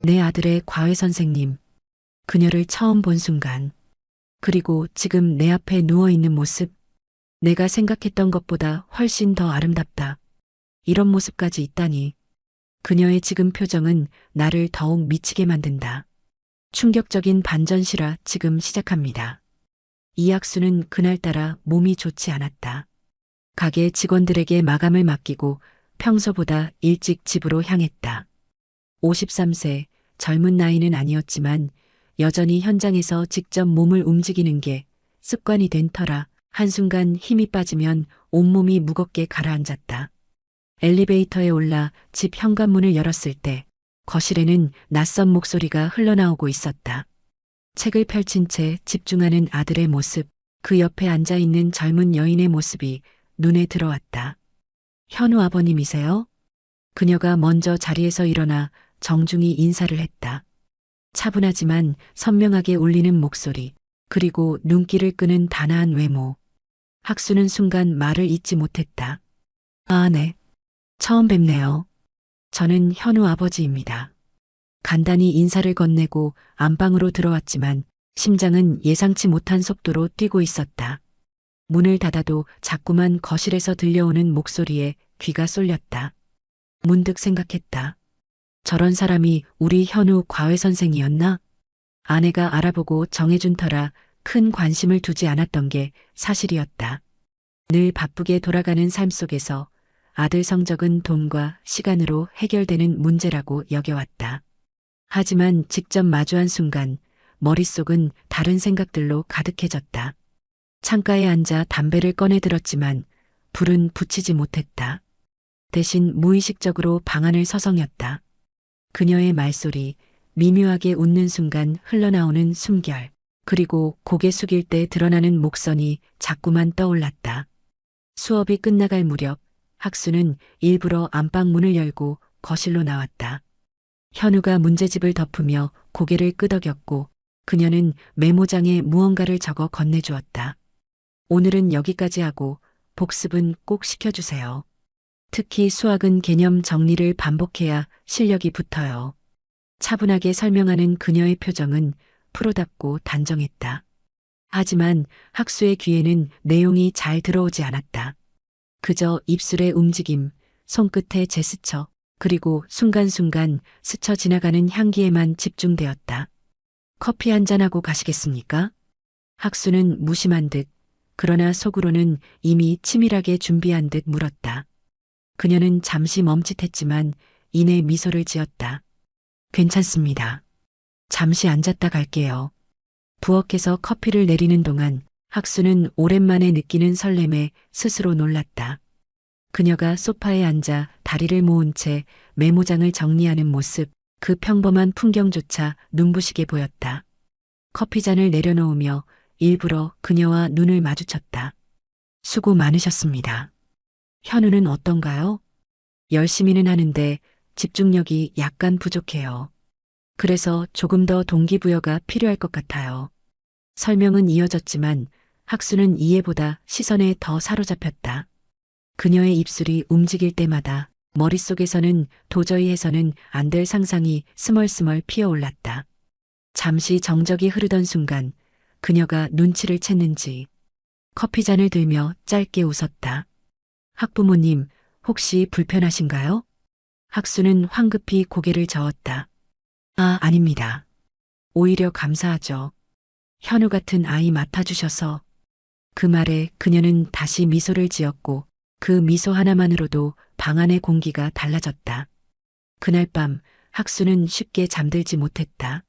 내 아들의 과외 선생님. 그녀를 처음 본 순간. 그리고 지금 내 앞에 누워있는 모습. 내가 생각했던 것보다 훨씬 더 아름답다. 이런 모습까지 있다니. 그녀의 지금 표정은 나를 더욱 미치게 만든다. 충격적인 반전 실화 지금 시작합니다. 이학수는 그날따라 몸이 좋지 않았다. 가게 직원들에게 마감을 맡기고 평소보다 일찍 집으로 향했다. 53세, 젊은 나이는 아니었지만 여전히 현장에서 직접 몸을 움직이는 게 습관이 된 터라 한순간 힘이 빠지면 온몸이 무겁게 가라앉았다. 엘리베이터에 올라 집 현관문을 열었을 때 거실에는 낯선 목소리가 흘러나오고 있었다. 책을 펼친 채 집중하는 아들의 모습, 그 옆에 앉아있는 젊은 여인의 모습이 눈에 들어왔다. 현우 아버님이세요? 그녀가 먼저 자리에서 일어나 정중히 인사를 했다. 차분하지만 선명하게 울리는 목소리, 그리고 눈길을 끄는 단아한 외모. 학수는 순간 말을 잇지 못했다. 아, 네. 처음 뵙네요. 저는 현우 아버지입니다. 간단히 인사를 건네고 안방으로 들어왔지만 심장은 예상치 못한 속도로 뛰고 있었다. 문을 닫아도 자꾸만 거실에서 들려오는 목소리에 귀가 쏠렸다. 문득 생각했다. 저런 사람이 우리 현우 과외 선생이었나? 아내가 알아보고 정해준 터라 큰 관심을 두지 않았던 게 사실이었다. 늘 바쁘게 돌아가는 삶 속에서 아들 성적은 돈과 시간으로 해결되는 문제라고 여겨왔다. 하지만 직접 마주한 순간 머릿속은 다른 생각들로 가득해졌다. 창가에 앉아 담배를 꺼내 들었지만 불은 붙이지 못했다. 대신 무의식적으로 방안을 서성였다. 그녀의 말소리, 미묘하게 웃는 순간 흘러나오는 숨결, 그리고 고개 숙일 때 드러나는 목선이 자꾸만 떠올랐다. 수업이 끝나갈 무렵 학수는 일부러 안방 문을 열고 거실로 나왔다. 현우가 문제집을 덮으며 고개를 끄덕였고 그녀는 메모장에 무언가를 적어 건네주었다. 오늘은 여기까지 하고 복습은 꼭 시켜주세요. 특히 수학은 개념 정리를 반복해야 실력이 붙어요. 차분하게 설명하는 그녀의 표정은 프로답고 단정했다. 하지만 학수의 귀에는 내용이 잘 들어오지 않았다. 그저 입술의 움직임, 손끝의 제스처, 그리고 순간순간 스쳐 지나가는 향기에만 집중되었다. 커피 한잔하고 가시겠습니까? 학수는 무심한 듯, 그러나 속으로는 이미 치밀하게 준비한 듯 물었다. 그녀는 잠시 멈칫했지만 이내 미소를 지었다. 괜찮습니다. 잠시 앉았다 갈게요. 부엌에서 커피를 내리는 동안 학수는 오랜만에 느끼는 설렘에 스스로 놀랐다. 그녀가 소파에 앉아 다리를 모은 채 메모장을 정리하는 모습, 그 평범한 풍경조차 눈부시게 보였다. 커피잔을 내려놓으며 일부러 그녀와 눈을 마주쳤다. 수고 많으셨습니다. 현우는 어떤가요? 열심히는 하는데 집중력이 약간 부족해요. 그래서 조금 더 동기부여가 필요할 것 같아요. 설명은 이어졌지만 학수는 이해보다 시선에 더 사로잡혔다. 그녀의 입술이 움직일 때마다 머릿속에서는 도저히 해서는 안 될 상상이 스멀스멀 피어올랐다. 잠시 정적이 흐르던 순간 그녀가 눈치를 챘는지 커피잔을 들며 짧게 웃었다. 학부모님, 혹시 불편하신가요? 학수는 황급히 고개를 저었다. 아, 아닙니다. 오히려 감사하죠. 현우 같은 아이 맡아주셔서. 그 말에 그녀는 다시 미소를 지었고 그 미소 하나만으로도 방 안의 공기가 달라졌다. 그날 밤 학수는 쉽게 잠들지 못했다.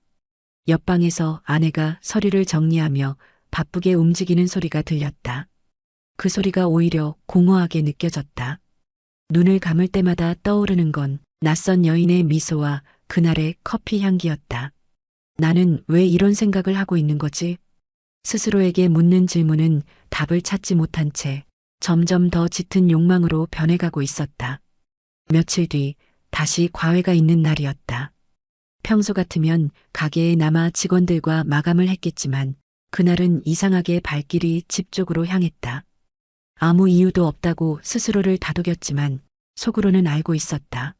옆방에서 아내가 서류를 정리하며 바쁘게 움직이는 소리가 들렸다. 그 소리가 오히려 공허하게 느껴졌다. 눈을 감을 때마다 떠오르는 건 낯선 여인의 미소와 그날의 커피 향기였다. 나는 왜 이런 생각을 하고 있는 거지? 스스로에게 묻는 질문은 답을 찾지 못한 채 점점 더 짙은 욕망으로 변해가고 있었다. 며칠 뒤 다시 과외가 있는 날이었다. 평소 같으면 가게에 남아 직원들과 마감을 했겠지만 그날은 이상하게 발길이 집 쪽으로 향했다. 아무 이유도 없다고 스스로를 다독였지만 속으로는 알고 있었다.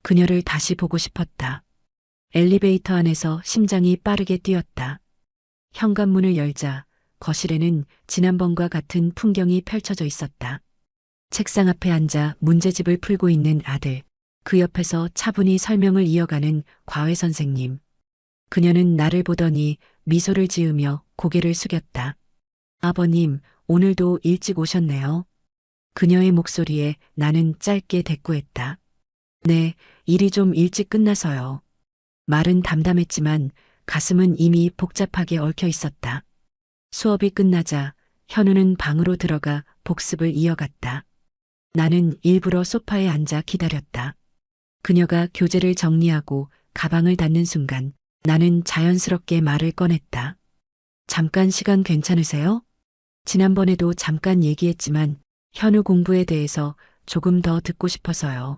그녀를 다시 보고 싶었다. 엘리베이터 안에서 심장이 빠르게 뛰었다. 현관문을 열자 거실에는 지난번과 같은 풍경이 펼쳐져 있었다. 책상 앞에 앉아 문제집을 풀고 있는 아들, 그 옆에서 차분히 설명을 이어가는 과외 선생님. 그녀는 나를 보더니 미소를 지으며 고개를 숙였다. 아버님, 오늘도 일찍 오셨네요. 그녀의 목소리에 나는 짧게 대꾸했다. 네, 일이 좀 일찍 끝나서요. 말은 담담했지만 가슴은 이미 복잡하게 얽혀 있었다. 수업이 끝나자 현우는 방으로 들어가 복습을 이어갔다. 나는 일부러 소파에 앉아 기다렸다. 그녀가 교재를 정리하고 가방을 닫는 순간 나는 자연스럽게 말을 꺼냈다. 잠깐 시간 괜찮으세요? 지난번에도 잠깐 얘기했지만 현우 공부에 대해서 조금 더 듣고 싶어서요.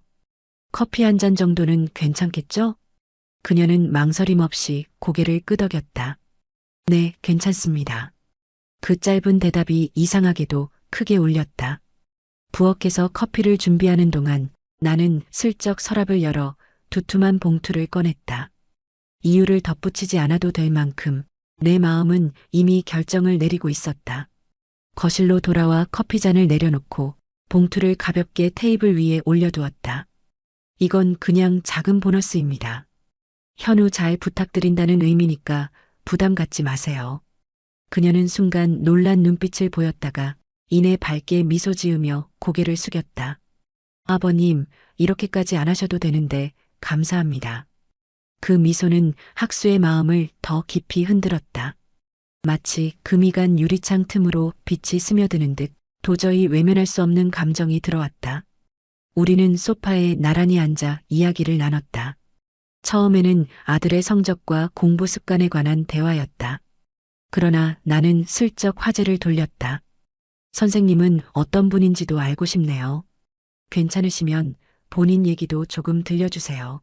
커피 한 잔 정도는 괜찮겠죠? 그녀는 망설임 없이 고개를 끄덕였다. 네, 괜찮습니다. 그 짧은 대답이 이상하게도 크게 울렸다. 부엌에서 커피를 준비하는 동안 나는 슬쩍 서랍을 열어 두툼한 봉투를 꺼냈다. 이유를 덧붙이지 않아도 될 만큼 내 마음은 이미 결정을 내리고 있었다. 거실로 돌아와 커피잔을 내려놓고 봉투를 가볍게 테이블 위에 올려두었다. 이건 그냥 작은 보너스입니다. 현우 잘 부탁드린다는 의미니까 부담 갖지 마세요. 그녀는 순간 놀란 눈빛을 보였다가 이내 밝게 미소 지으며 고개를 숙였다. 아버님, 이렇게까지 안 하셔도 되는데 감사합니다. 그 미소는 학수의 마음을 더 깊이 흔들었다. 마치 금이 간 유리창 틈으로 빛이 스며드는 듯 도저히 외면할 수 없는 감정이 들어왔다. 우리는 소파에 나란히 앉아 이야기를 나눴다. 처음에는 아들의 성적과 공부 습관에 관한 대화였다. 그러나 나는 슬쩍 화제를 돌렸다. 선생님은 어떤 분인지도 알고 싶네요. 괜찮으시면 본인 얘기도 조금 들려주세요.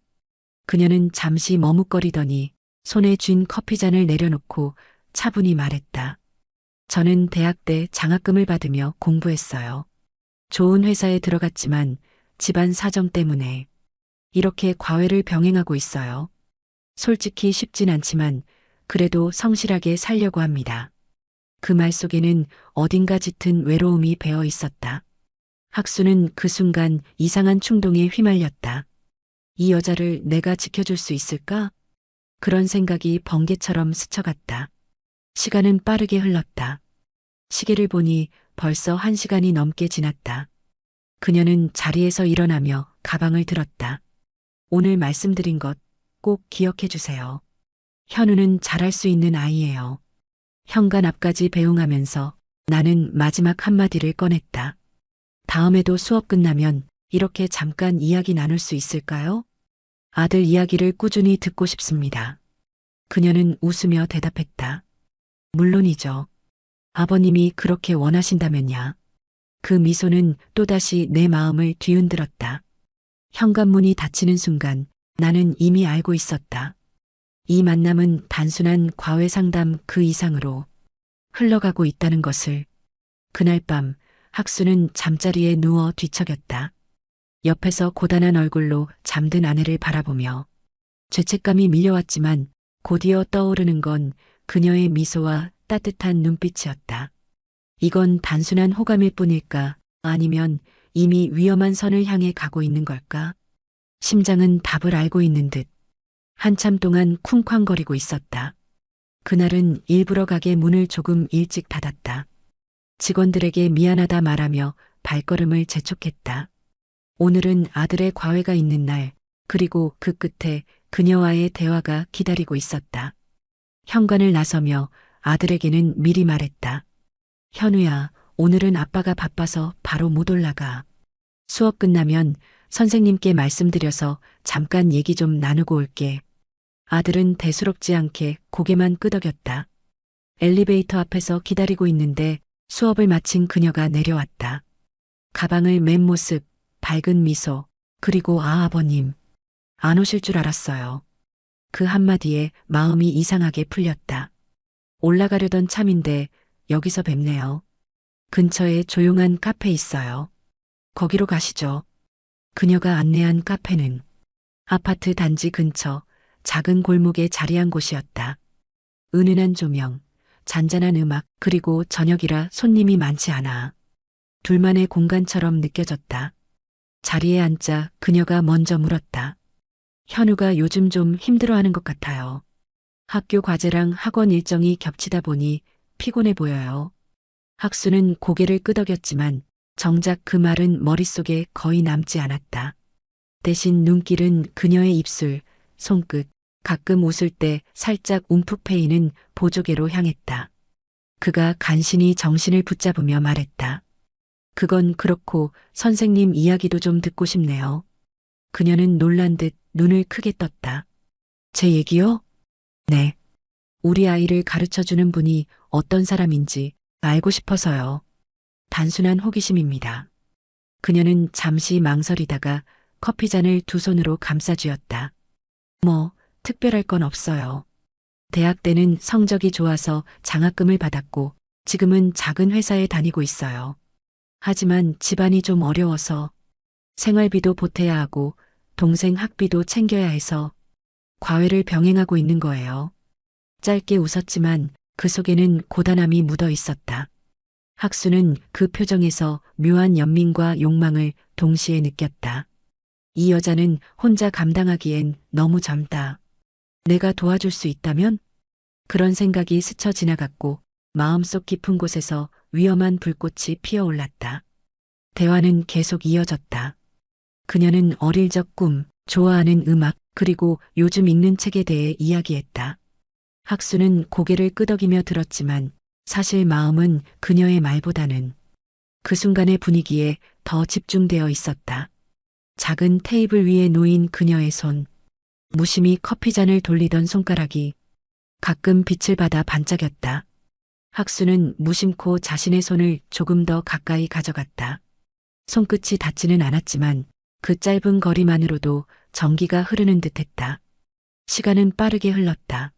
그녀는 잠시 머뭇거리더니 손에 쥔 커피잔을 내려놓고 차분히 말했다. 저는 대학 때 장학금을 받으며 공부했어요. 좋은 회사에 들어갔지만 집안 사정 때문에 이렇게 과외를 병행하고 있어요. 솔직히 쉽진 않지만 그래도 성실하게 살려고 합니다. 그 말 속에는 어딘가 짙은 외로움이 배어 있었다. 학수는 그 순간 이상한 충동에 휘말렸다. 이 여자를 내가 지켜줄 수 있을까? 그런 생각이 번개처럼 스쳐갔다. 시간은 빠르게 흘렀다. 시계를 보니 벌써 1시간이 넘게 지났다. 그녀는 자리에서 일어나며 가방을 들었다. 오늘 말씀드린 것 꼭 기억해 주세요. 현우는 잘할 수 있는 아이예요. 현관 앞까지 배웅하면서 나는 마지막 한마디를 꺼냈다. 다음에도 수업 끝나면 이렇게 잠깐 이야기 나눌 수 있을까요? 아들 이야기를 꾸준히 듣고 싶습니다. 그녀는 웃으며 대답했다. 물론이죠. 아버님이 그렇게 원하신다면야. 그 미소는 또다시 내 마음을 뒤흔들었다. 현관문이 닫히는 순간 나는 이미 알고 있었다. 이 만남은 단순한 과외 상담 그 이상으로 흘러가고 있다는 것을. 그날 밤 학수는 잠자리에 누워 뒤척였다. 옆에서 고단한 얼굴로 잠든 아내를 바라보며 죄책감이 밀려왔지만 곧이어 떠오르는 건 그녀의 미소와 따뜻한 눈빛이었다. 이건 단순한 호감일 뿐일까? 아니면 이미 위험한 선을 향해 가고 있는 걸까? 심장은 답을 알고 있는 듯 한참 동안 쿵쾅거리고 있었다. 그날은 일부러 가게 문을 조금 일찍 닫았다. 직원들에게 미안하다 말하며 발걸음을 재촉했다. 오늘은 아들의 과외가 있는 날, 그리고 그 끝에 그녀와의 대화가 기다리고 있었다. 현관을 나서며 아들에게는 미리 말했다. 현우야, 오늘은 아빠가 바빠서 바로 못 올라가. 수업 끝나면 선생님께 말씀드려서 잠깐 얘기 좀 나누고 올게. 아들은 대수롭지 않게 고개만 끄덕였다. 엘리베이터 앞에서 기다리고 있는데 수업을 마친 그녀가 내려왔다. 가방을 맨 모습, 밝은 미소, 그리고 아버님. 안 오실 줄 알았어요. 그 한마디에 마음이 이상하게 풀렸다. 올라가려던 참인데 여기서 뵙네요. 근처에 조용한 카페 있어요. 거기로 가시죠. 그녀가 안내한 카페는 아파트 단지 근처 작은 골목에 자리한 곳이었다. 은은한 조명, 잔잔한 음악, 그리고 저녁이라 손님이 많지 않아. 둘만의 공간처럼 느껴졌다. 자리에 앉자 그녀가 먼저 물었다. 현우가 요즘 좀 힘들어하는 것 같아요. 학교 과제랑 학원 일정이 겹치다 보니 피곤해 보여요. 학수는 고개를 끄덕였지만 정작 그 말은 머릿속에 거의 남지 않았다. 대신 눈길은 그녀의 입술, 손끝, 가끔 웃을 때 살짝 움푹 패이는 보조개로 향했다. 그가 간신히 정신을 붙잡으며 말했다. 그건 그렇고 선생님 이야기도 좀 듣고 싶네요. 그녀는 놀란 듯 눈을 크게 떴다. 제 얘기요? 네. 우리 아이를 가르쳐주는 분이 어떤 사람인지 알고 싶어서요. 단순한 호기심입니다. 그녀는 잠시 망설이다가 커피잔을 두 손으로 감싸쥐었다. 뭐, 특별할 건 없어요. 대학 때는 성적이 좋아서 장학금을 받았고, 지금은 작은 회사에 다니고 있어요. 하지만 집안이 좀 어려워서 생활비도 보태야 하고, 동생 학비도 챙겨야 해서 과외를 병행하고 있는 거예요. 짧게 웃었지만 그 속에는 고단함이 묻어 있었다. 학수는 그 표정에서 묘한 연민과 욕망을 동시에 느꼈다. 이 여자는 혼자 감당하기엔 너무 젊다. 내가 도와줄 수 있다면? 그런 생각이 스쳐 지나갔고 마음속 깊은 곳에서 위험한 불꽃이 피어올랐다. 대화는 계속 이어졌다. 그녀는 어릴 적 꿈, 좋아하는 음악, 그리고 요즘 읽는 책에 대해 이야기했다. 학수는 고개를 끄덕이며 들었지만 사실 마음은 그녀의 말보다는 그 순간의 분위기에 더 집중되어 있었다. 작은 테이블 위에 놓인 그녀의 손, 무심히 커피잔을 돌리던 손가락이 가끔 빛을 받아 반짝였다. 학수는 무심코 자신의 손을 조금 더 가까이 가져갔다. 손끝이 닿지는 않았지만 그 짧은 거리만으로도 전기가 흐르는 듯했다. 시간은 빠르게 흘렀다.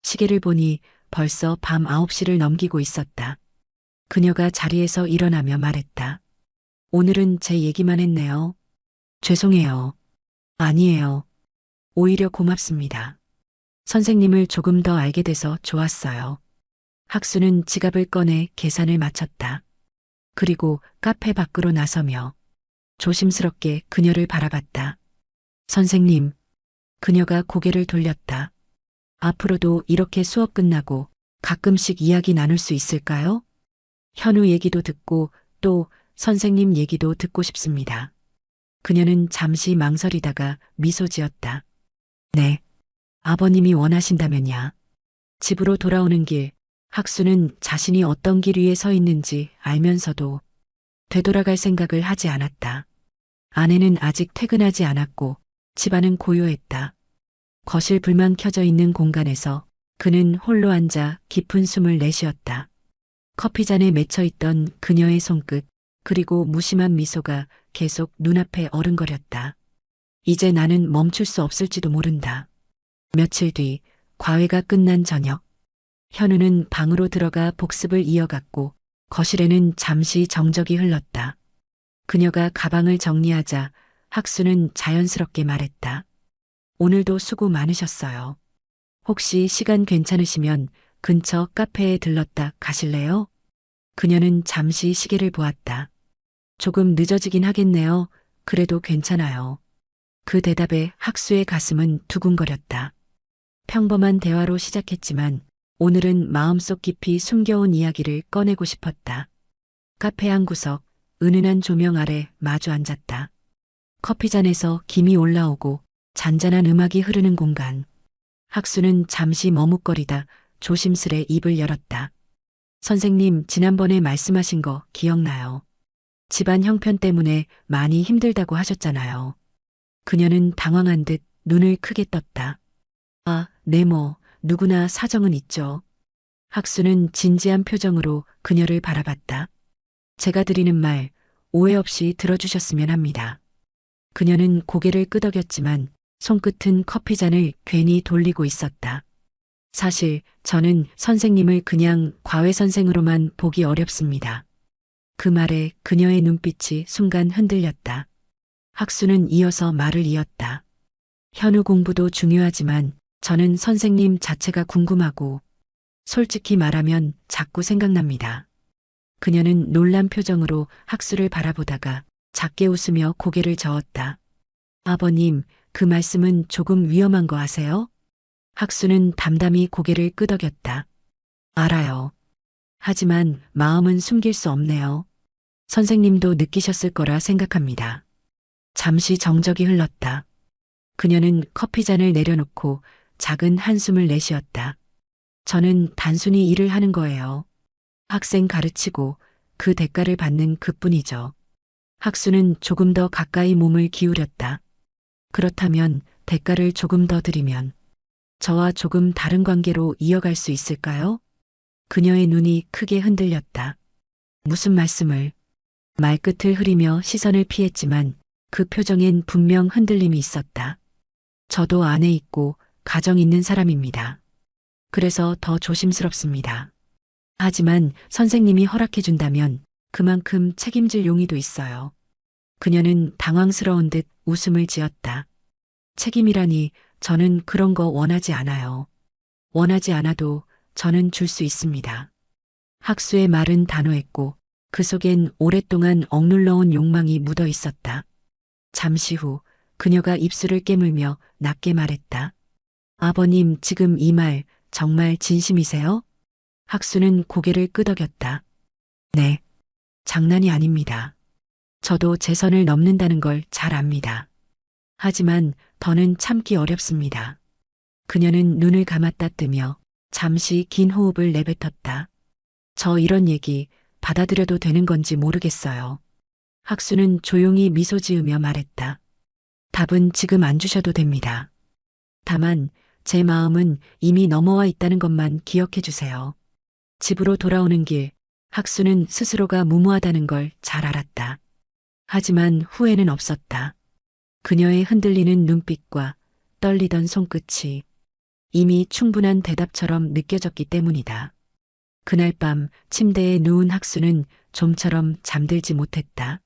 시계를 보니 벌써 밤 9시를 넘기고 있었다. 그녀가 자리에서 일어나며 말했다. 오늘은 제 얘기만 했네요. 죄송해요. 아니에요. 오히려 고맙습니다. 선생님을 조금 더 알게 돼서 좋았어요. 학수는 지갑을 꺼내 계산을 마쳤다. 그리고 카페 밖으로 나서며 조심스럽게 그녀를 바라봤다. 선생님, 그녀가 고개를 돌렸다. 앞으로도 이렇게 수업 끝나고 가끔씩 이야기 나눌 수 있을까요? 현우 얘기도 듣고 또 선생님 얘기도 듣고 싶습니다. 그녀는 잠시 망설이다가 미소 지었다. 네. 아버님이 원하신다면야. 집으로 돌아오는 길, 학수는 자신이 어떤 길 위에 서 있는지 알면서도 되돌아갈 생각을 하지 않았다. 아내는 아직 퇴근하지 않았고 집안은 고요했다. 거실 불만 켜져 있는 공간에서 그는 홀로 앉아 깊은 숨을 내쉬었다. 커피잔에 맺혀 있던 그녀의 손끝, 그리고 무심한 미소가 계속 눈앞에 어른거렸다. 이제 나는 멈출 수 없을지도 모른다. 며칠 뒤 과외가 끝난 저녁, 현우는 방으로 들어가 복습을 이어갔고 거실에는 잠시 정적이 흘렀다. 그녀가 가방을 정리하자 학수는 자연스럽게 말했다. 오늘도 수고 많으셨어요. 혹시 시간 괜찮으시면 근처 카페에 들렀다 가실래요? 그녀는 잠시 시계를 보았다. 조금 늦어지긴 하겠네요. 그래도 괜찮아요. 그 대답에 학수의 가슴은 두근거렸다. 평범한 대화로 시작했지만 오늘은 마음속 깊이 숨겨온 이야기를 꺼내고 싶었다. 카페 한 구석, 은은한 조명 아래 마주 앉았다. 커피잔에서 김이 올라오고 잔잔한 음악이 흐르는 공간. 학수는 잠시 머뭇거리다 조심스레 입을 열었다. 선생님, 지난번에 말씀하신 거 기억나요? 집안 형편 때문에 많이 힘들다고 하셨잖아요. 그녀는 당황한 듯 눈을 크게 떴다. 아, 네 뭐, 누구나 사정은 있죠. 학수는 진지한 표정으로 그녀를 바라봤다. 제가 드리는 말, 오해 없이 들어주셨으면 합니다. 그녀는 고개를 끄덕였지만 손끝은 커피잔을 괜히 돌리고 있었다. 사실 저는 선생님을 그냥 과외 선생으로만 보기 어렵습니다. 그 말에 그녀의 눈빛이 순간 흔들렸다. 학수는 이어서 말을 이었다. 현우 공부도 중요하지만 저는 선생님 자체가 궁금하고 솔직히 말하면 자꾸 생각납니다. 그녀는 놀란 표정으로 학수를 바라보다가 작게 웃으며 고개를 저었다. 아버님, 그 말씀은 조금 위험한 거 아세요? 학수는 담담히 고개를 끄덕였다. 알아요. 하지만 마음은 숨길 수 없네요. 선생님도 느끼셨을 거라 생각합니다. 잠시 정적이 흘렀다. 그녀는 커피잔을 내려놓고 작은 한숨을 내쉬었다. 저는 단순히 일을 하는 거예요. 학생 가르치고 그 대가를 받는 그뿐이죠. 학수는 조금 더 가까이 몸을 기울였다. 그렇다면 대가를 조금 더 드리면 저와 조금 다른 관계로 이어갈 수 있을까요? 그녀의 눈이 크게 흔들렸다. 무슨 말씀을? 말끝을 흐리며 시선을 피했지만 그 표정엔 분명 흔들림이 있었다. 저도 아내 있고 가정 있는 사람입니다. 그래서 더 조심스럽습니다. 하지만 선생님이 허락해준다면 그만큼 책임질 용의도 있어요. 그녀는 당황스러운 듯 웃음을 지었다. 책임이라니 저는 그런 거 원하지 않아요. 원하지 않아도 저는 줄 수 있습니다. 학수의 말은 단호했고 그 속엔 오랫동안 억눌러온 욕망이 묻어 있었다. 잠시 후 그녀가 입술을 깨물며 낮게 말했다. 아버님, 지금 이 말 정말 진심이세요? 학수는 고개를 끄덕였다. 네, 장난이 아닙니다. 저도 제 선을 넘는다는 걸 잘 압니다. 하지만 더는 참기 어렵습니다. 그녀는 눈을 감았다 뜨며 잠시 긴 호흡을 내뱉었다. 저 이런 얘기 받아들여도 되는 건지 모르겠어요. 학수는 조용히 미소 지으며 말했다. 답은 지금 안 주셔도 됩니다. 다만 제 마음은 이미 넘어와 있다는 것만 기억해 주세요. 집으로 돌아오는 길, 학수는 스스로가 무모하다는 걸 잘 알았다. 하지만 후회는 없었다. 그녀의 흔들리는 눈빛과 떨리던 손끝이 이미 충분한 대답처럼 느껴졌기 때문이다. 그날 밤 침대에 누운 학수는 좀처럼 잠들지 못했다.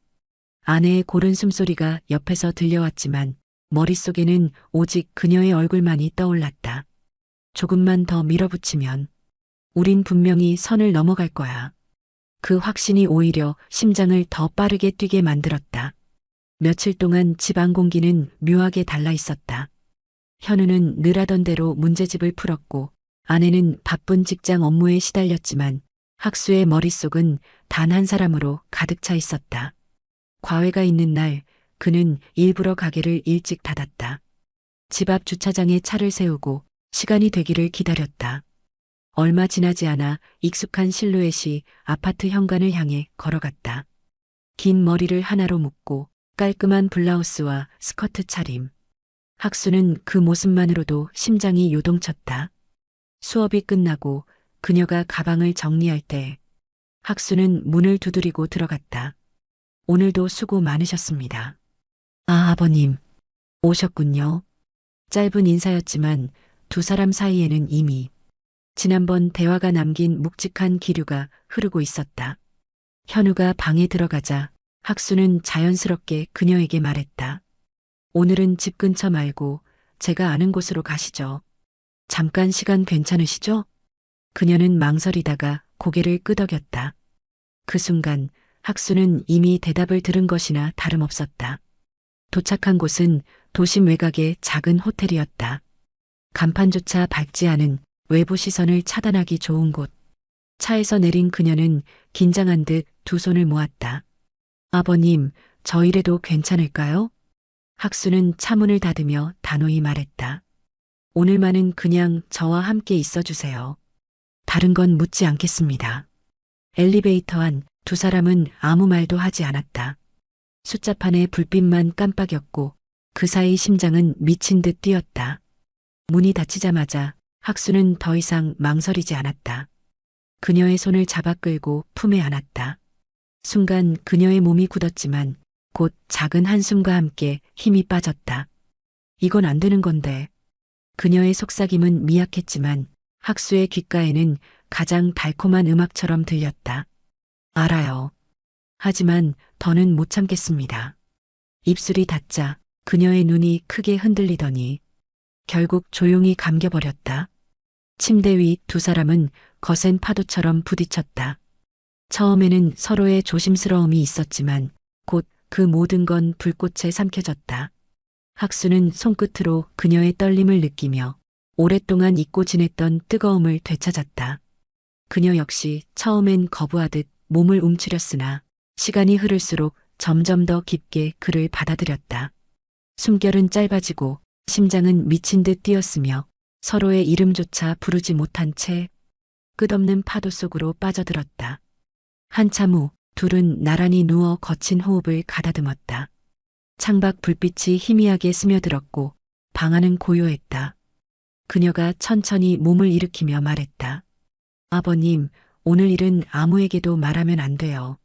아내의 고른 숨소리가 옆에서 들려왔지만 머릿속에는 오직 그녀의 얼굴만이 떠올랐다. 조금만 더 밀어붙이면 우린 분명히 선을 넘어갈 거야. 그 확신이 오히려 심장을 더 빠르게 뛰게 만들었다. 며칠 동안 집안 공기는 묘하게 달라 있었다. 현우는 늘 하던 대로 문제집을 풀었고 아내는 바쁜 직장 업무에 시달렸지만 학수의 머릿속은 단 한 사람으로 가득 차 있었다. 과외가 있는 날 그는 일부러 가게를 일찍 닫았다. 집 앞 주차장에 차를 세우고 시간이 되기를 기다렸다. 얼마 지나지 않아 익숙한 실루엣이 아파트 현관을 향해 걸어갔다. 긴 머리를 하나로 묶고 깔끔한 블라우스와 스커트 차림. 학수는 그 모습만으로도 심장이 요동쳤다. 수업이 끝나고 그녀가 가방을 정리할 때 학수는 문을 두드리고 들어갔다. 오늘도 수고 많으셨습니다. 아, 아버님. 오셨군요. 짧은 인사였지만 두 사람 사이에는 이미 지난번 대화가 남긴 묵직한 기류가 흐르고 있었다. 현우가 방에 들어가자 학수는 자연스럽게 그녀에게 말했다. 오늘은 집 근처 말고 제가 아는 곳으로 가시죠. 잠깐 시간 괜찮으시죠? 그녀는 망설이다가 고개를 끄덕였다. 그 순간 학수는 이미 대답을 들은 것이나 다름없었다. 도착한 곳은 도심 외곽의 작은 호텔이었다. 간판조차 밟지 않은 외부 시선을 차단하기 좋은 곳. 차에서 내린 그녀는 긴장한 듯 두 손을 모았다. 아버님, 저 이래도 괜찮을까요? 학수는 차문을 닫으며 단호히 말했다. 오늘만은 그냥 저와 함께 있어 주세요. 다른 건 묻지 않겠습니다. 엘리베이터 안 두 사람은 아무 말도 하지 않았다. 숫자판의 불빛만 깜빡였고 그 사이 심장은 미친 듯 뛰었다. 문이 닫히자마자 학수는 더 이상 망설이지 않았다. 그녀의 손을 잡아 끌고 품에 안았다. 순간 그녀의 몸이 굳었지만 곧 작은 한숨과 함께 힘이 빠졌다. 이건 안 되는 건데. 그녀의 속삭임은 미약했지만 학수의 귓가에는 가장 달콤한 음악처럼 들렸다. 알아요. 하지만 더는 못 참겠습니다. 입술이 닿자 그녀의 눈이 크게 흔들리더니 결국 조용히 감겨버렸다. 침대 위 두 사람은 거센 파도처럼 부딪혔다. 처음에는 서로의 조심스러움이 있었지만 곧 그 모든 건 불꽃에 삼켜졌다. 학수는 손끝으로 그녀의 떨림을 느끼며 오랫동안 잊고 지냈던 뜨거움을 되찾았다. 그녀 역시 처음엔 거부하듯 몸을 움츠렸으나 시간이 흐를수록 점점 더 깊게 그를 받아들였다. 숨결은 짧아지고 심장은 미친 듯 뛰었으며 서로의 이름조차 부르지 못한 채 끝없는 파도 속으로 빠져들었다. 한참 후 둘은 나란히 누워 거친 호흡을 가다듬었다. 창밖 불빛이 희미하게 스며들었고 방 안은 고요했다. 그녀가 천천히 몸을 일으키며 말했다. 아버님, 오늘 일은 아무에게도 말하면 안 돼요.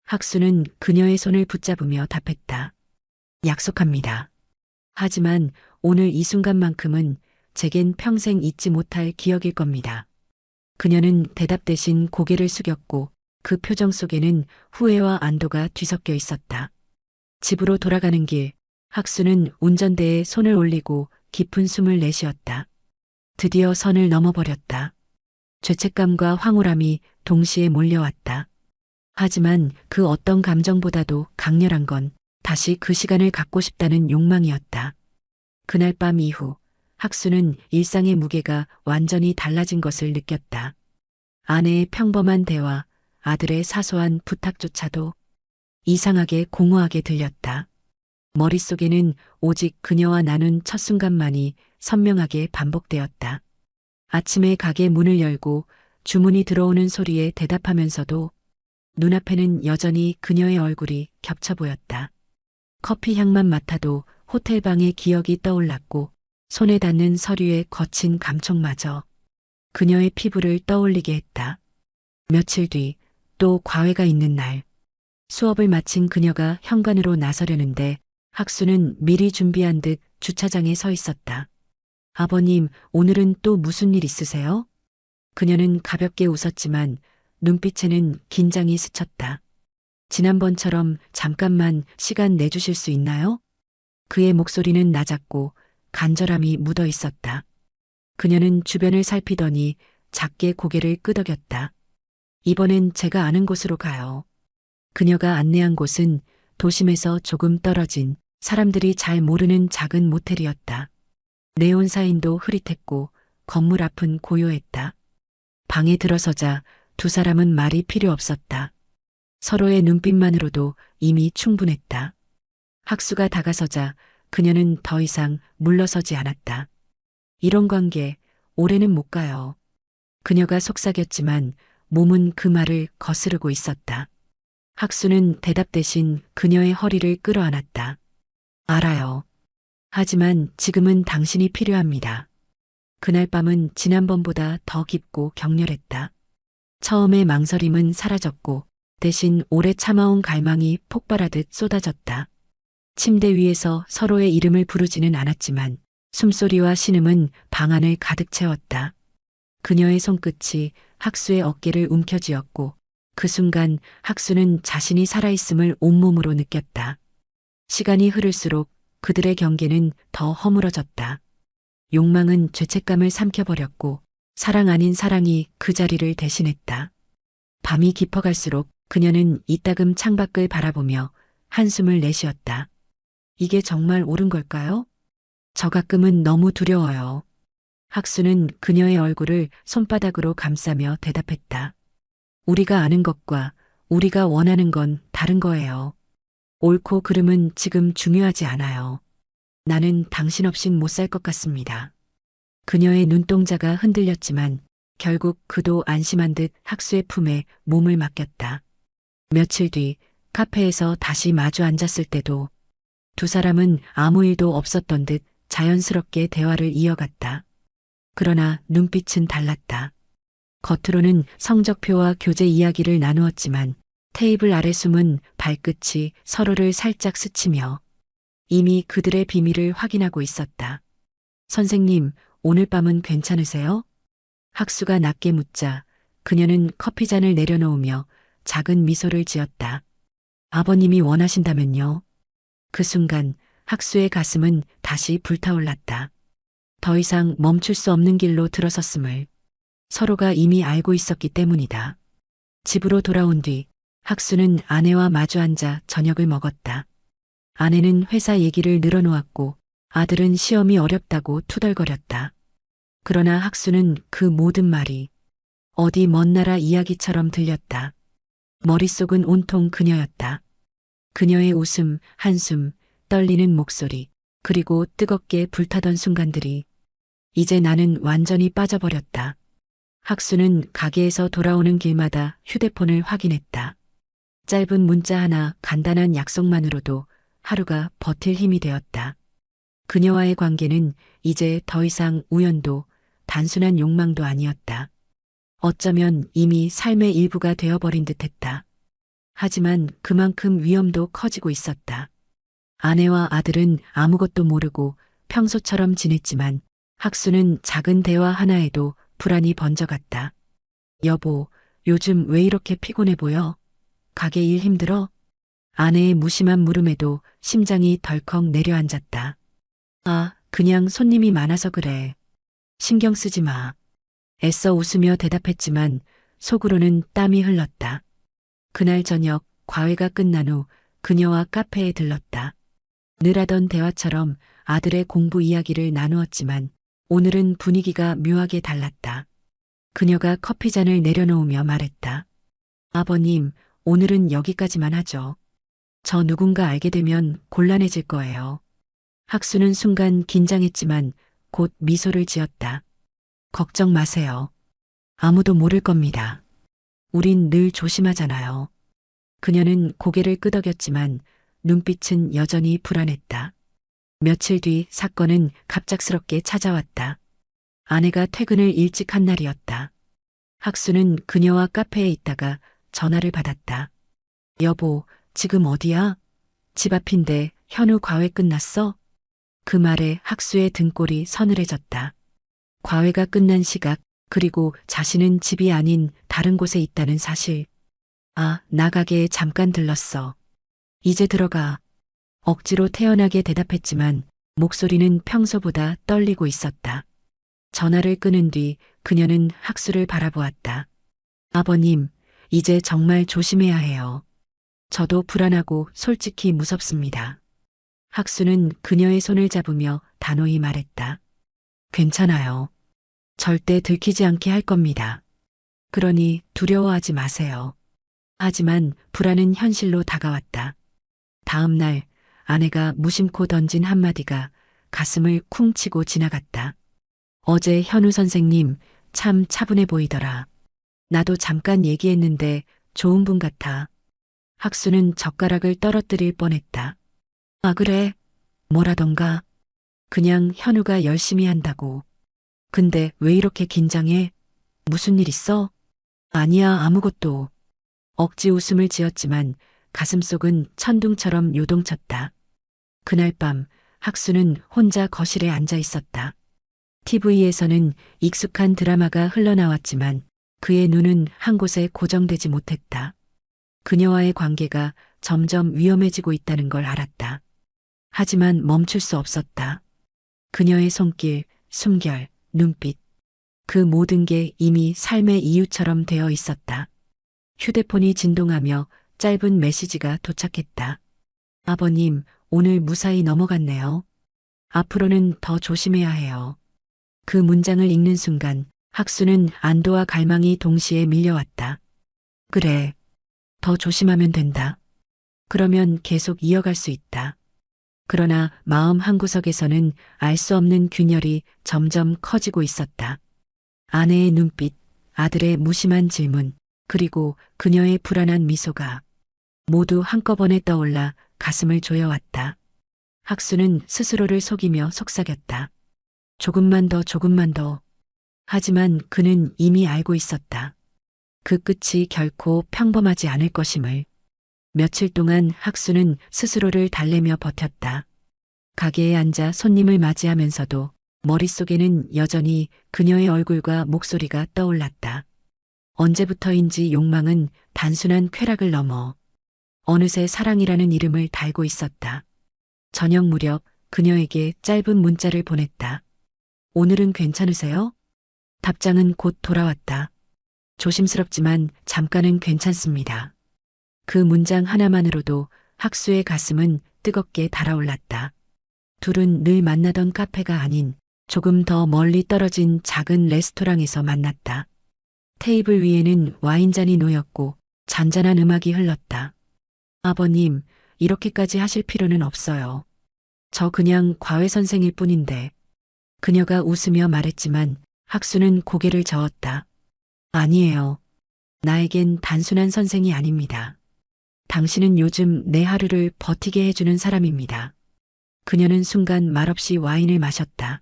학수는 그녀의 손을 붙잡으며 답했다. 약속합니다. 하지만 오늘 이 순간만큼은 제겐 평생 잊지 못할 기억일 겁니다. 그녀는 대답 대신 고개를 숙였고 그 표정 속에는 후회와 안도가 뒤섞여 있었다. 집으로 돌아가는 길, 학수는 운전대에 손을 올리고 깊은 숨을 내쉬었다. 드디어 선을 넘어버렸다. 죄책감과 황홀함이 동시에 몰려왔다. 하지만 그 어떤 감정보다도 강렬한 건 다시 그 시간을 갖고 싶다는 욕망이었다. 그날 밤 이후 학수는 일상의 무게가 완전히 달라진 것을 느꼈다. 아내의 평범한 대화, 아들의 사소한 부탁조차도 이상하게 공허하게 들렸다. 머릿속에는 오직 그녀와 나눈 첫 순간만이 선명하게 반복되었다. 아침에 가게 문을 열고 주문이 들어오는 소리에 대답하면서도 눈앞에는 여전히 그녀의 얼굴이 겹쳐 보였다. 커피 향만 맡아도 호텔방의 기억이 떠올랐고 손에 닿는 서류의 거친 감촉마저 그녀의 피부를 떠올리게 했다. 며칠 뒤 또 과외가 있는 날, 수업을 마친 그녀가 현관으로 나서려는데 학수는 미리 준비한 듯 주차장에 서 있었다. 아버님, 오늘은 또 무슨 일 있으세요? 그녀는 가볍게 웃었지만 눈빛에는 긴장이 스쳤다. 지난번처럼 잠깐만 시간 내주실 수 있나요? 그의 목소리는 낮았고 간절함이 묻어 있었다. 그녀는 주변을 살피더니 작게 고개를 끄덕였다. 이번엔 제가 아는 곳으로 가요. 그녀가 안내한 곳은 도심에서 조금 떨어진 사람들이 잘 모르는 작은 모텔이었다. 네온 사인도 흐릿했고 건물 앞은 고요했다. 방에 들어서자 두 사람은 말이 필요 없었다. 서로의 눈빛만으로도 이미 충분했다. 학수가 다가서자 그녀는 더 이상 물러서지 않았다. 이런 관계 오래는 못 가요. 그녀가 속삭였지만 몸은 그 말을 거스르고 있었다. 학수는 대답 대신 그녀의 허리를 끌어안았다. 알아요. 하지만 지금은 당신이 필요합니다. 그날 밤은 지난번보다 더 깊고 격렬했다. 처음의 망설임은 사라졌고 대신 오래 참아온 갈망이 폭발하듯 쏟아졌다. 침대 위에서 서로의 이름을 부르지는 않았지만 숨소리와 신음은 방 안을 가득 채웠다. 그녀의 손끝이 학수의 어깨를 움켜쥐었고 그 순간 학수는 자신이 살아있음을 온몸으로 느꼈다. 시간이 흐를수록 그들의 경계는 더 허물어졌다. 욕망은 죄책감을 삼켜버렸고 사랑 아닌 사랑이 그 자리를 대신했다. 밤이 깊어갈수록 그녀는 이따금 창밖을 바라보며 한숨을 내쉬었다. 이게 정말 옳은 걸까요? 저 가끔은 너무 두려워요. 학수는 그녀의 얼굴을 손바닥으로 감싸며 대답했다. 우리가 아는 것과 우리가 원하는 건 다른 거예요. 옳고 그름은 지금 중요하지 않아요. 나는 당신 없인 못 살 것 같습니다. 그녀의 눈동자가 흔들렸지만 결국 그도 안심한 듯 학수의 품에 몸을 맡겼다. 며칠 뒤 카페에서 다시 마주 앉았을 때도 두 사람은 아무 일도 없었던 듯 자연스럽게 대화를 이어갔다. 그러나 눈빛은 달랐다. 겉으로는 성적표와 교재 이야기를 나누었지만 테이블 아래 숨은 발끝이 서로를 살짝 스치며 이미 그들의 비밀을 확인하고 있었다. 선생님, 오늘 밤은 괜찮으세요? 학수가 낮게 묻자 그녀는 커피잔을 내려놓으며 작은 미소를 지었다. 아버님이 원하신다면요. 그 순간 학수의 가슴은 다시 불타올랐다. 더 이상 멈출 수 없는 길로 들어섰음을 서로가 이미 알고 있었기 때문이다. 집으로 돌아온 뒤 학수는 아내와 마주 앉아 저녁을 먹었다. 아내는 회사 얘기를 늘어놓았고 아들은 시험이 어렵다고 투덜거렸다. 그러나 학수는 그 모든 말이 어디 먼 나라 이야기처럼 들렸다. 머릿속은 온통 그녀였다. 그녀의 웃음, 한숨, 떨리는 목소리, 그리고 뜨겁게 불타던 순간들이 이제 나는 완전히 빠져버렸다. 학수는 가게에서 돌아오는 길마다 휴대폰을 확인했다. 짧은 문자 하나, 간단한 약속만으로도 하루가 버틸 힘이 되었다. 그녀와의 관계는 이제 더 이상 우연도 단순한 욕망도 아니었다. 어쩌면 이미 삶의 일부가 되어버린 듯했다. 하지만 그만큼 위험도 커지고 있었다. 아내와 아들은 아무것도 모르고 평소처럼 지냈지만 학수는 작은 대화 하나에도 불안이 번져갔다. 여보, 요즘 왜 이렇게 피곤해 보여? 가게 일 힘들어? 아내의 무심한 물음에도 심장이 덜컥 내려앉았다. 아, 그냥 손님이 많아서 그래. 신경 쓰지 마. 애써 웃으며 대답했지만 속으로는 땀이 흘렀다. 그날 저녁 과외가 끝난 후 그녀와 카페에 들렀다. 늘 하던 대화처럼 아들의 공부 이야기를 나누었지만 오늘은 분위기가 묘하게 달랐다. 그녀가 커피잔을 내려놓으며 말했다. 아버님, 오늘은 여기까지만 하죠. 저 누군가 알게 되면 곤란해질 거예요. 학수는 순간 긴장했지만 곧 미소를 지었다. 걱정 마세요. 아무도 모를 겁니다. 우린 늘 조심하잖아요. 그녀는 고개를 끄덕였지만 눈빛은 여전히 불안했다. 며칠 뒤 사건은 갑작스럽게 찾아왔다. 아내가 퇴근을 일찍 한 날이었다. 학수는 그녀와 카페에 있다가 전화를 받았다. 여보, 지금 어디야? 집 앞인데 현우 과외 끝났어? 그 말에 학수의 등골이 서늘해졌다. 과외가 끝난 시각, 그리고 자신은 집이 아닌 다른 곳에 있다는 사실. 아, 나 가게에 잠깐 들렀어. 이제 들어가. 억지로 태연하게 대답했지만 목소리는 평소보다 떨리고 있었다. 전화를 끊은 뒤 그녀는 학수를 바라보았다. 아버님, 이제 정말 조심해야 해요. 저도 불안하고 솔직히 무섭습니다. 학수는 그녀의 손을 잡으며 단호히 말했다. 괜찮아요. 절대 들키지 않게 할 겁니다. 그러니 두려워하지 마세요. 하지만 불안은 현실로 다가왔다. 다음 날 아내가 무심코 던진 한마디가 가슴을 쿵 치고 지나갔다. 어제 현우 선생님 참 차분해 보이더라. 나도 잠깐 얘기했는데 좋은 분 같아. 학수는 젓가락을 떨어뜨릴 뻔했다. 아, 그래? 뭐라던가? 그냥 현우가 열심히 한다고. 근데 왜 이렇게 긴장해? 무슨 일 있어? 아니야, 아무것도. 억지 웃음을 지었지만 가슴속은 천둥처럼 요동쳤다. 그날 밤 학수는 혼자 거실에 앉아 있었다. TV에서는 익숙한 드라마가 흘러나왔지만 그의 눈은 한 곳에 고정되지 못했다. 그녀와의 관계가 점점 위험해지고 있다는 걸 알았다. 하지만 멈출 수 없었다. 그녀의 손길, 숨결, 눈빛. 그 모든 게 이미 삶의 이유처럼 되어 있었다. 휴대폰이 진동하며 짧은 메시지가 도착했다. 아버님, 오늘 무사히 넘어갔네요. 앞으로는 더 조심해야 해요. 그 문장을 읽는 순간 학수는 안도와 갈망이 동시에 밀려왔다. 그래. 더 조심하면 된다. 그러면 계속 이어갈 수 있다. 그러나 마음 한구석에서는 알 수 없는 균열이 점점 커지고 있었다. 아내의 눈빛, 아들의 무심한 질문, 그리고 그녀의 불안한 미소가 모두 한꺼번에 떠올라 가슴을 조여왔다. 학수는 스스로를 속이며 속삭였다. 조금만 더, 조금만 더. 하지만 그는 이미 알고 있었다. 그 끝이 결코 평범하지 않을 것임을. 며칠 동안 학수는 스스로를 달래며 버텼다. 가게에 앉아 손님을 맞이하면서도 머릿속에는 여전히 그녀의 얼굴과 목소리가 떠올랐다. 언제부터인지 욕망은 단순한 쾌락을 넘어 어느새 사랑이라는 이름을 달고 있었다. 저녁 무렵 그녀에게 짧은 문자를 보냈다. 오늘은 괜찮으세요? 답장은 곧 돌아왔다. 조심스럽지만 잠깐은 괜찮습니다. 그 문장 하나만으로도 학수의 가슴은 뜨겁게 달아올랐다. 둘은 늘 만나던 카페가 아닌 조금 더 멀리 떨어진 작은 레스토랑에서 만났다. 테이블 위에는 와인잔이 놓였고 잔잔한 음악이 흘렀다. 아버님, 이렇게까지 하실 필요는 없어요. 저 그냥 과외 선생일 뿐인데. 그녀가 웃으며 말했지만 학수는 고개를 저었다. 아니에요. 나에겐 단순한 선생이 아닙니다. 당신은 요즘 내 하루를 버티게 해주는 사람입니다. 그녀는 순간 말없이 와인을 마셨다.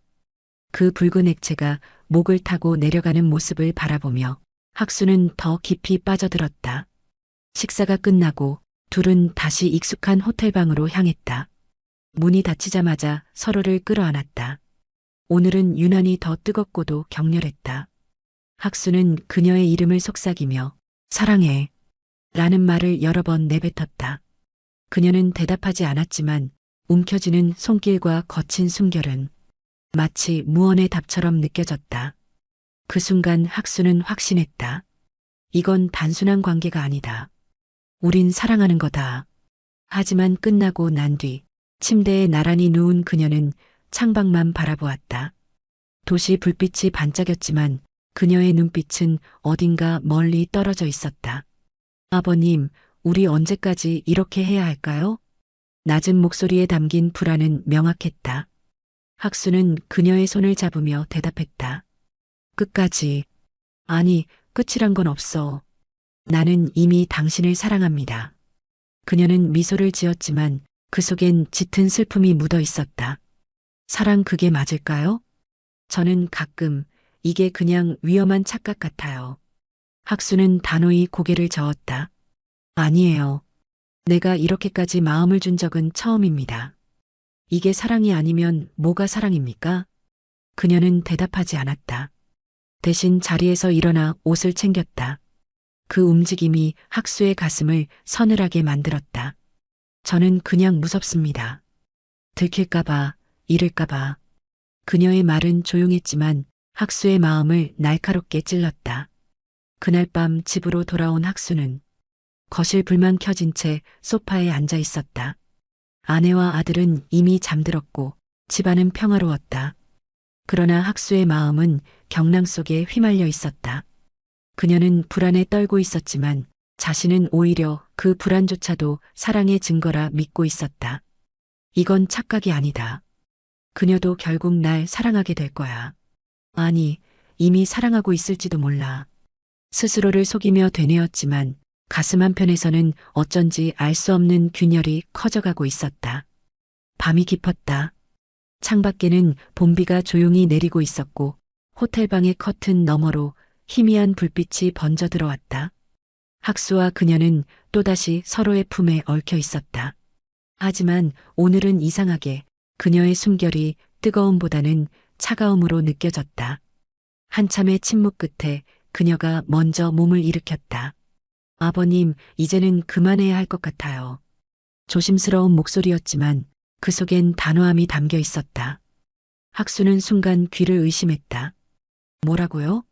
그 붉은 액체가 목을 타고 내려가는 모습을 바라보며 학수는 더 깊이 빠져들었다. 식사가 끝나고 둘은 다시 익숙한 호텔방으로 향했다. 문이 닫히자마자 서로를 끌어안았다. 오늘은 유난히 더 뜨겁고도 격렬했다. 학수는 그녀의 이름을 속삭이며 사랑해 라는 말을 여러 번 내뱉었다. 그녀는 대답하지 않았지만 움켜쥐는 손길과 거친 숨결은 마치 무언의 답처럼 느껴졌다. 그 순간 학수는 확신했다. 이건 단순한 관계가 아니다. 우린 사랑하는 거다. 하지만 끝나고 난 뒤 침대에 나란히 누운 그녀는 창밖만 바라보았다. 도시 불빛이 반짝였지만 그녀의 눈빛은 어딘가 멀리 떨어져 있었다. 아버님, 우리 언제까지 이렇게 해야 할까요? 낮은 목소리에 담긴 불안은 명확했다. 학수는 그녀의 손을 잡으며 대답했다. 끝까지. 아니, 끝이란 건 없어. 나는 이미 당신을 사랑합니다. 그녀는 미소를 지었지만 그 속엔 짙은 슬픔이 묻어 있었다. 사랑 그게 맞을까요? 저는 가끔 이게 그냥 위험한 착각 같아요. 학수는 단호히 고개를 저었다. 아니에요. 내가 이렇게까지 마음을 준 적은 처음입니다. 이게 사랑이 아니면 뭐가 사랑입니까? 그녀는 대답하지 않았다. 대신 자리에서 일어나 옷을 챙겼다. 그 움직임이 학수의 가슴을 서늘하게 만들었다. 저는 그냥 무섭습니다. 들킬까봐, 잃을까봐. 그녀의 말은 조용했지만 학수의 마음을 날카롭게 찔렀다. 그날 밤 집으로 돌아온 학수는 거실 불만 켜진 채 소파에 앉아 있었다. 아내와 아들은 이미 잠들었고 집안은 평화로웠다. 그러나 학수의 마음은 경랑 속에 휘말려 있었다. 그녀는 불안에 떨고 있었지만 자신은 오히려 그 불안조차도 사랑의 증거라 믿고 있었다. 이건 착각이 아니다. 그녀도 결국 날 사랑하게 될 거야. 아니, 이미 사랑하고 있을지도 몰라. 스스로를 속이며 되뇌었지만 가슴 한편에서는 어쩐지 알 수 없는 균열이 커져가고 있었다. 밤이 깊었다. 창밖에는 봄비가 조용히 내리고 있었고 호텔방의 커튼 너머로 희미한 불빛이 번져 들어왔다. 학수와 그녀는 또다시 서로의 품에 얽혀 있었다. 하지만 오늘은 이상하게 그녀의 숨결이 뜨거움보다는 차가움으로 느껴졌다. 한참의 침묵 끝에 그녀가 먼저 몸을 일으켰다. 아버님, 이제는 그만해야 할 것 같아요. 조심스러운 목소리였지만 그 속엔 단호함이 담겨 있었다. 학수는 순간 귀를 의심했다. 뭐라고요?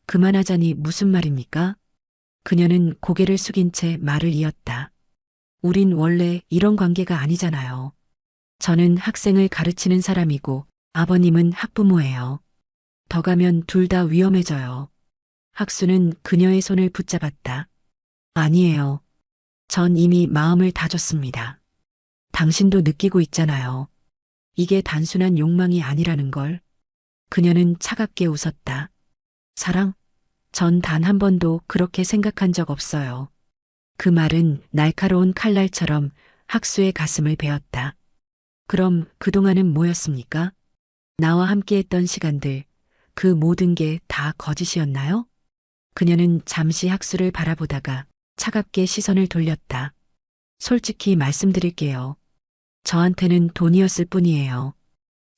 그만하자니 무슨 말입니까? 그녀는 고개를 숙인 채 말을 이었다. 우린 원래 이런 관계가 아니잖아요. 저는 학생을 가르치는 사람이고 아버님은 학부모예요. 더 가면 둘 다 위험해져요. 학수는 그녀의 손을 붙잡았다. 아니에요. 전 이미 마음을 다줬습니다. 당신도 느끼고 있잖아요. 이게 단순한 욕망이 아니라는 걸. 그녀는 차갑게 웃었다. 사랑? 전 단 한 번도 그렇게 생각한 적 없어요. 그 말은 날카로운 칼날처럼 학수의 가슴을 베었다. 그럼 그동안은 뭐였습니까? 나와 함께했던 시간들, 그 모든 게 다 거짓이었나요? 그녀는 잠시 학수를 바라보다가 차갑게 시선을 돌렸다. 솔직히 말씀드릴게요. 저한테는 돈이었을 뿐이에요.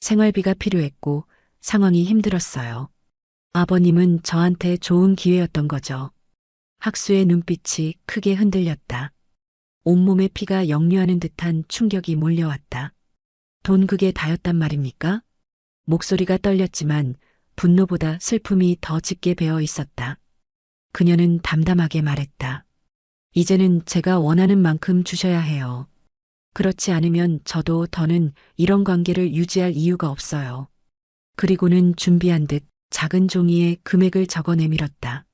생활비가 필요했고 상황이 힘들었어요. 아버님은 저한테 좋은 기회였던 거죠. 학수의 눈빛이 크게 흔들렸다. 온몸에 피가 역류하는 듯한 충격이 몰려왔다. 돈 그게 다였단 말입니까? 목소리가 떨렸지만 분노보다 슬픔이 더 짙게 배어 있었다. 그녀는 담담하게 말했다. 이제는 제가 원하는 만큼 주셔야 해요. 그렇지 않으면 저도 더는 이런 관계를 유지할 이유가 없어요. 그리고는 준비한 듯 작은 종이에 금액을 적어 내밀었다.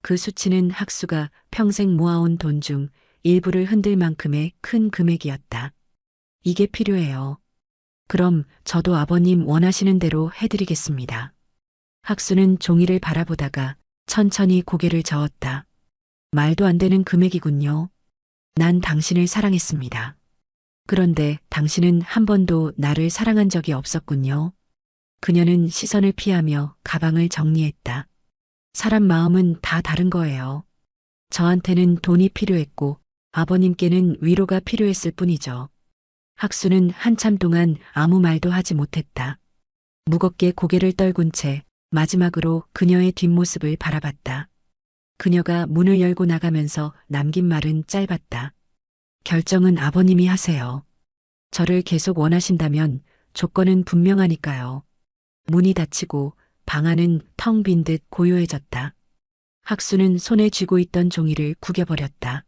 그 수치는 학수가 평생 모아온 돈 중 일부를 흔들 만큼의 큰 금액이었다. 이게 필요해요. 그럼 저도 아버님 원하시는 대로 해드리겠습니다. 학수는 종이를 바라보다가 천천히 고개를 저었다. 말도 안 되는 금액이군요. 난 당신을 사랑했습니다. 그런데 당신은 한 번도 나를 사랑한 적이 없었군요. 그녀는 시선을 피하며 가방을 정리했다. 사람 마음은 다 다른 거예요. 저한테는 돈이 필요했고 아버님께는 위로가 필요했을 뿐이죠. 학수는 한참 동안 아무 말도 하지 못했다. 무겁게 고개를 떨군 채 마지막으로 그녀의 뒷모습을 바라봤다. 그녀가 문을 열고 나가면서 남긴 말은 짧았다. 결정은 아버님이 하세요. 저를 계속 원하신다면 조건은 분명하니까요. 문이 닫히고 방 안은 텅 빈 듯 고요해졌다. 학수는 손에 쥐고 있던 종이를 구겨버렸다.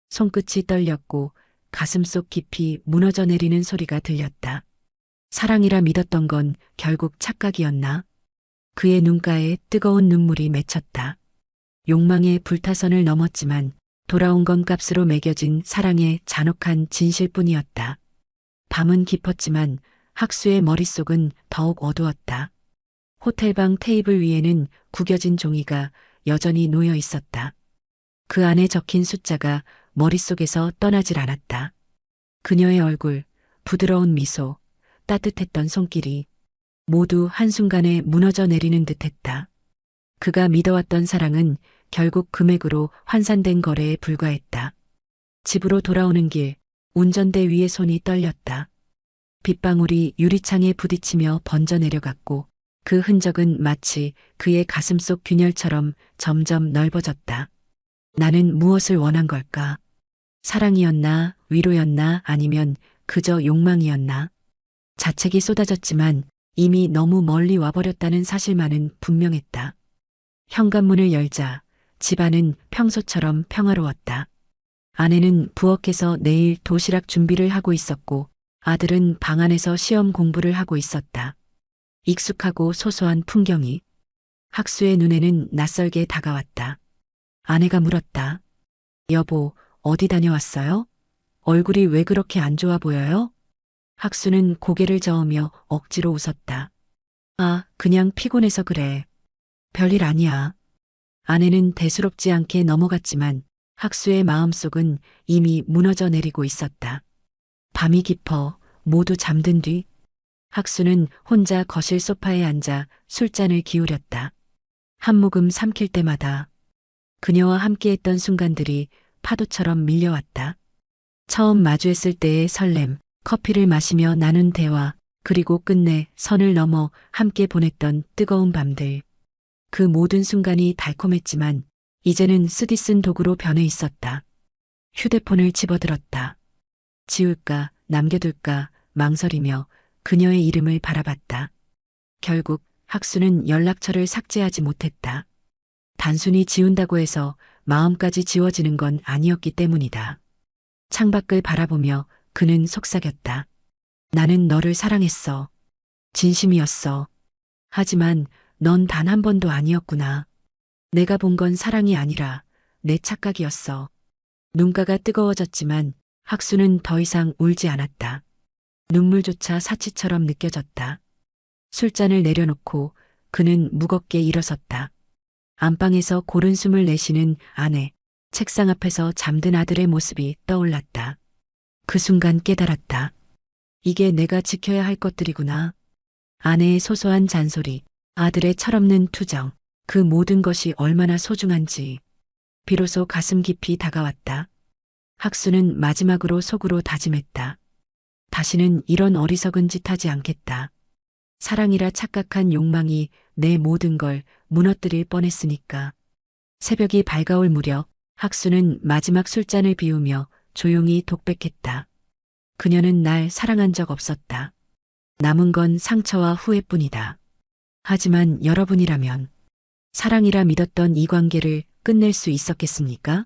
손끝이 떨렸고 가슴속 깊이 무너져 내리는 소리가 들렸다. 사랑이라 믿었던 건 결국 착각이었나? 그의 눈가에 뜨거운 눈물이 맺혔다. 욕망의 불타선을 넘었지만 돌아온 건 값으로 매겨진 사랑의 잔혹한 진실뿐이었다. 밤은 깊었지만 학수의 머릿속은 더욱 어두웠다. 호텔방 테이블 위에는 구겨진 종이가 여전히 놓여 있었다. 그 안에 적힌 숫자가 머릿속에서 떠나질 않았다. 그녀의 얼굴, 부드러운 미소, 따뜻했던 손길이 모두 한순간에 무너져 내리는 듯했다. 그가 믿어왔던 사랑은 결국 금액으로 환산된 거래에 불과했다. 집으로 돌아오는 길, 운전대 위에 손이 떨렸다. 빗방울이 유리창에 부딪히며 번져 내려갔고 그 흔적은 마치 그의 가슴속 균열처럼 점점 넓어졌다. 나는 무엇을 원한 걸까? 사랑이었나, 위로였나, 아니면 그저 욕망이었나? 자책이 쏟아졌지만 이미 너무 멀리 와버렸다는 사실만은 분명했다. 현관문을 열자 집안은 평소처럼 평화로웠다. 아내는 부엌에서 내일 도시락 준비를 하고 있었고 아들은 방 안에서 시험 공부를 하고 있었다. 익숙하고 소소한 풍경이 학수의 눈에는 낯설게 다가왔다. 아내가 물었다. 여보, 어디 다녀왔어요? 얼굴이 왜 그렇게 안 좋아 보여요? 학수는 고개를 저으며 억지로 웃었다. 아, 그냥 피곤해서 그래. 별일 아니야. 아내는 대수롭지 않게 넘어갔지만 학수의 마음속은 이미 무너져 내리고 있었다. 밤이 깊어 모두 잠든 뒤 학수는 혼자 거실 소파에 앉아 술잔을 기울였다. 한 모금 삼킬 때마다 그녀와 함께했던 순간들이 파도처럼 밀려왔다. 처음 마주했을 때의 설렘, 커피를 마시며 나눈 대화, 그리고 끝내 선을 넘어 함께 보냈던 뜨거운 밤들. 그 모든 순간이 달콤했지만 이제는 쓰디쓴 독으로 변해 있었다. 휴대폰을 집어들었다. 지울까 남겨둘까 망설이며 그녀의 이름을 바라봤다. 결국 학수는 연락처를 삭제하지 못했다. 단순히 지운다고 해서 마음까지 지워지는 건 아니었기 때문이다. 창밖을 바라보며 그는 속삭였다. 나는 너를 사랑했어. 진심이었어. 하지만 넌 단 한 번도 아니었구나. 내가 본 건 사랑이 아니라 내 착각이었어. 눈가가 뜨거워졌지만 학수는 더 이상 울지 않았다. 눈물조차 사치처럼 느껴졌다. 술잔을 내려놓고 그는 무겁게 일어섰다. 안방에서 고른 숨을 내쉬는 아내, 책상 앞에서 잠든 아들의 모습이 떠올랐다. 그 순간 깨달았다. 이게 내가 지켜야 할 것들이구나. 아내의 소소한 잔소리, 아들의 철없는 투정, 그 모든 것이 얼마나 소중한지. 비로소 가슴 깊이 다가왔다. 학수는 마지막으로 속으로 다짐했다. 다시는 이런 어리석은 짓 하지 않겠다. 사랑이라 착각한 욕망이 내 모든 걸 무너뜨릴 뻔했으니까. 새벽이 밝아올 무렵 학수는 마지막 술잔을 비우며 조용히 독백했다. 그녀는 날 사랑한 적 없었다. 남은 건 상처와 후회뿐이다. 하지만 여러분이라면 사랑이라 믿었던 이 관계를 끝낼 수 있었겠습니까?